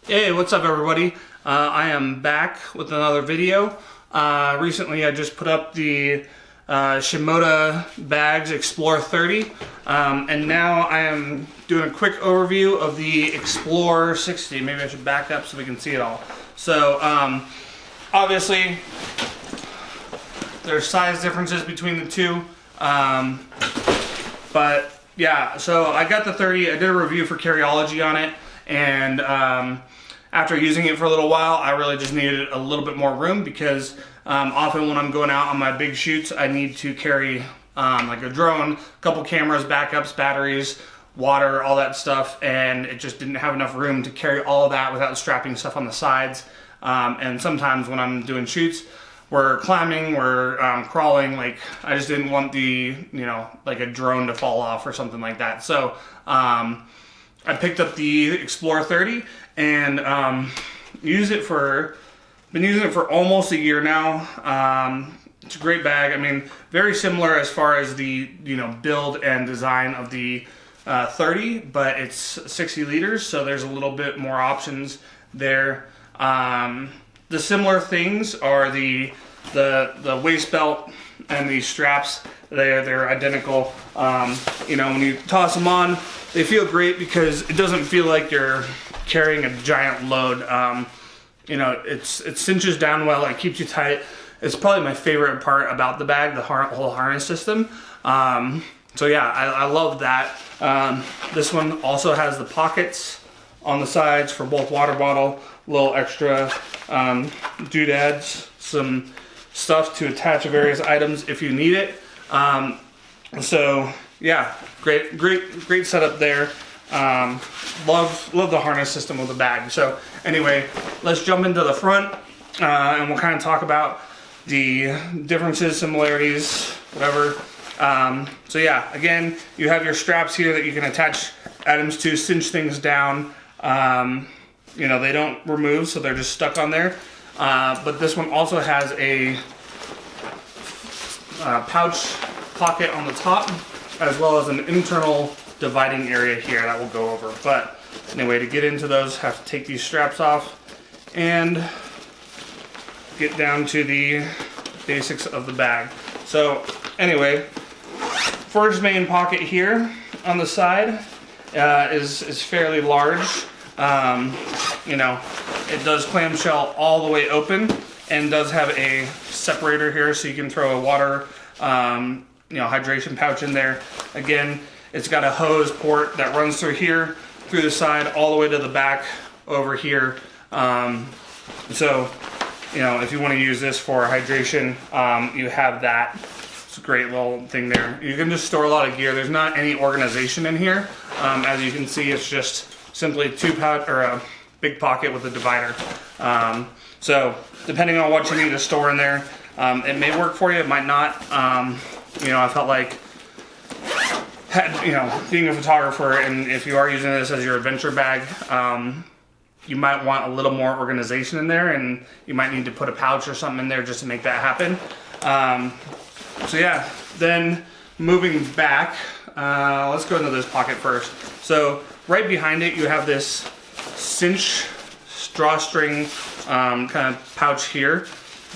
Hey, what's up everybody? I am back with another video. Recently I just put up the Shimoda Bags Explore 30 and now I am doing a quick overview of the Explore 60. Maybe I should back up so we can see it all. So obviously there's size differences between the two, but yeah, so I got the 30. I did a review for Carryology on it, and after using it for a little while, I really just needed a little bit more room because often when I'm going out on my big shoots, I need to carry like a drone, a couple cameras, backups, batteries, water, all that stuff, and it just didn't have enough room to carry all of that without strapping stuff on the sides. And sometimes when I'm doing shoots, we're climbing, we're crawling, like I just didn't want the, like a drone to fall off or something like that. So I picked up the Explore 30 and been using it for almost a year now. It's a great bag. I mean, very similar as far as the build and design of the 30, but it's 60 liters, so there's a little bit more options there. The similar things are the waist belt and the straps. They're identical. When you toss them on, they feel great because it doesn't feel like you're carrying a giant load. It cinches down well. It keeps you tight. It's probably my favorite part about the bag, the whole harness system. So yeah, I love that. This one also has the pockets on the sides for both water bottle, little extra doodads, some stuff to attach various items if you need it. So yeah, great setup there. Love the harness system of the bag. So anyway, let's jump into the front and we'll kind of talk about the differences, similarities, whatever. So yeah, again, you have your straps here that you can attach items to, cinch things down. They don't remove, so they're just stuck on there. But this one also has a pouch pocket on the top, as well as an internal dividing area here that we'll go over. But anyway, to get into those, have to take these straps off and get down to the basics of the bag. So anyway, first main pocket here on the side is fairly large. It does clamshell all the way open and does have a separator here so you can throw a water, hydration pouch in there. Again, it's got a hose port that runs through here, through the side, all the way to the back over here. So, if you want to use this for hydration, you have that. It's a great little thing there. You can just store a lot of gear. There's not any organization in here. As you can see, it's just simply a big pocket with a divider. So depending on what you need to store in there, it may work for you, it might not. I felt like, being a photographer, and if you are using this as your adventure bag, you might want a little more organization in there, and you might need to put a pouch or something in there just to make that happen. So yeah, then moving back, let's go into this pocket first. So right behind it, you have this cinch drawstring kind of pouch here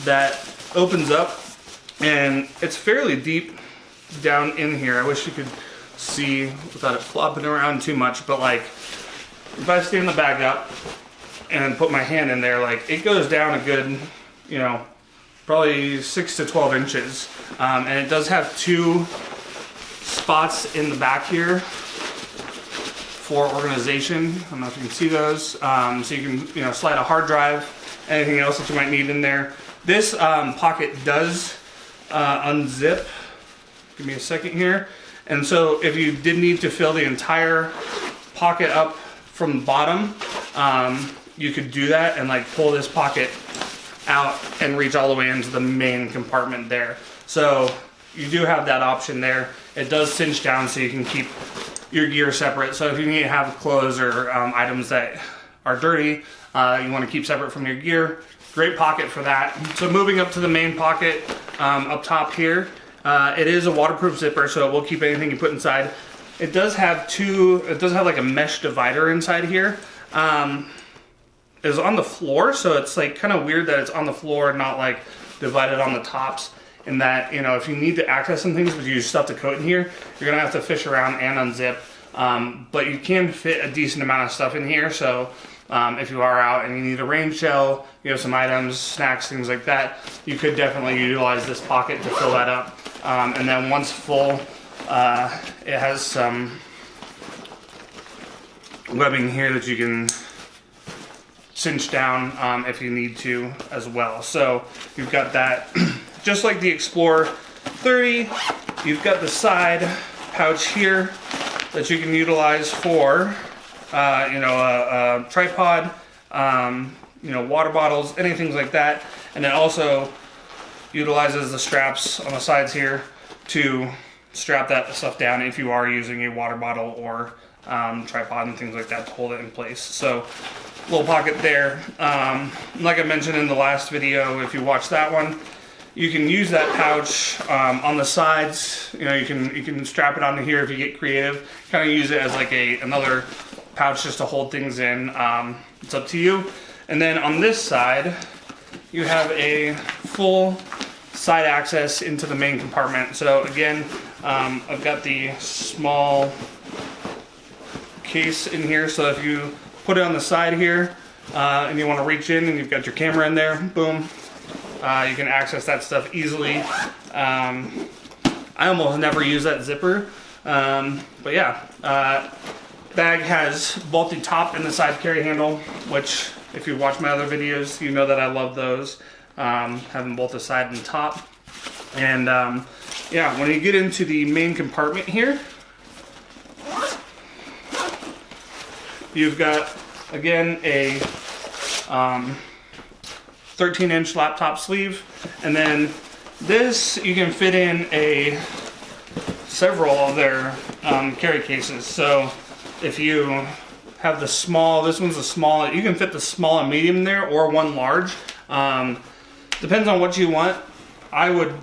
that opens up, and it's fairly deep down in here. I wish you could see without it flopping around too much, but like if I stand the bag up and put my hand in there, like it goes down a good, probably 6 to 12 inches. And it does have two spots in the back here for organization. I don't know if you can see those. So you can, slide a hard drive, anything else that you might need in there. This pocket does unzip. Give me a second here. And so if you did need to fill the entire pocket up from the bottom, you could do that and like pull this pocket out and reach all the way into the main compartment there. So you do have that option there. It does cinch down so you can keep your gear separate. So if you need to have clothes or items that are dirty, you want to keep separate from your gear, great pocket for that. So moving up to the main pocket up top here, it is a waterproof zipper, so it will keep anything you put inside. It does have like a mesh divider inside here. is on the floor, so it's like kind of weird that it's on the floor, not like divided on the tops. In that, you know, if you need to access some things, but you use stuff to coat in here, you're gonna have to fish around and unzip. But you can fit a decent amount of stuff in here, so if you are out and you need a rain shell, you have some items, snacks, things like that, you could definitely utilize this pocket to fill that up. And then once full, it has some webbing here that you can cinch down if you need to as well. So you've got that. Just like the Explorer 30, you've got the side pouch here that you can utilize for, you know, a tripod, you know, water bottles, anything like that. And it also utilizes the straps on the sides here to strap that stuff down if you are using a water bottle or tripod and things like that to hold it in place. So, little pocket there. Like I mentioned in the last video, if you watched that one, you can use that pouch on the sides. You know, you can strap it onto here if you get creative. Kind of use it as like another pouch just to hold things in. It's up to you. And then on this side, you have a full side access into the main compartment. So again, I've got the small case in here. So if you put it on the side here and you want to reach in and you've got your camera in there, boom. You can access that stuff easily. I almost never use that zipper, but yeah. Bag has both the top and the side carry handle, which if you watch my other videos, you know that I love those, having both the side and top. And yeah, when you get into the main compartment here, you've got, again, a 13-inch laptop sleeve, and then this you can fit in several of their carry cases. So if you have the small, this one's the small, you can fit the small and medium there, or one large. Depends on what you want. I would,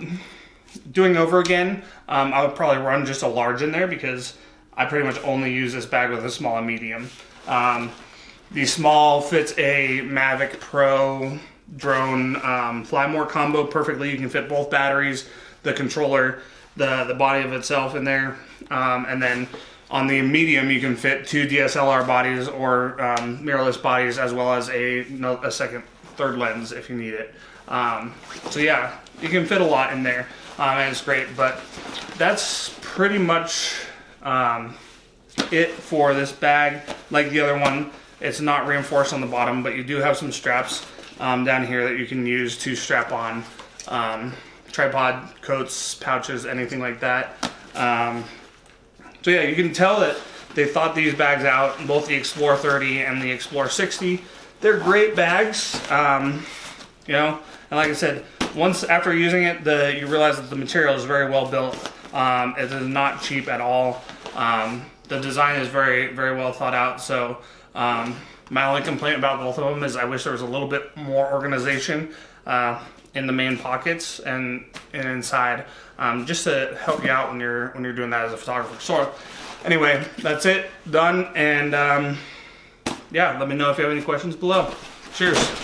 doing over again, I would probably run just a large in there because I pretty much only use this bag with a small and medium. The small fits a Mavic Pro drone fly more combo perfectly. You can fit both batteries, the controller, the body of itself in there, and then on the medium you can fit 2 DSLR bodies or mirrorless bodies, as well as a third lens if you need it. So yeah, you can fit a lot in there, and it's great. But that's pretty much it for this bag. Like the other one, it's not reinforced on the bottom, but you do have some straps down here that you can use to strap on tripod, coats, pouches, anything like that. So yeah, you can tell that they thought these bags out, both the Explorer 30 and the Explorer 60. They're great bags, you know, and like I said, once after using it, you realize that the material is very well built. It is not cheap at all. The design is very, very well thought out. So my only complaint about both of them is I wish there was a little bit more organization in the main pockets and inside, just to help you out when you're doing that as a photographer. So anyway, that's it, done. And yeah, let me know if you have any questions below. Cheers.